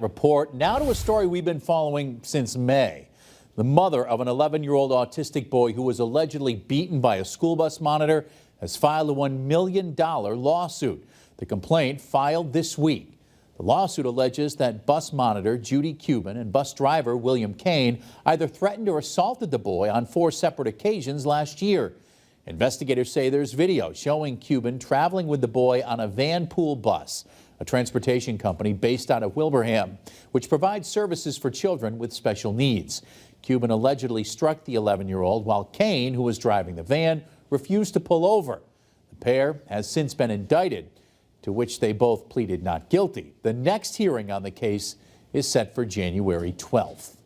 Report now to a story we've been following since May. The mother of an 11-year-old autistic boy who was allegedly beaten by a school bus monitor has filed a $1 million lawsuit. The complaint filed this week. The lawsuit alleges that bus monitor Judy Cuban and bus driver William Kane either threatened or assaulted the boy on 4 separate occasions last year. Investigators say there's video showing Cuban traveling with the boy on a Van Pool bus, a transportation company based out of Wilbraham, which provides services for children with special needs. Cuban allegedly struck the 11-year-old while Kane, who was driving the van, refused to pull over. The pair has since been indicted, to which they both pleaded not guilty. The next hearing on the case is set for January 12th.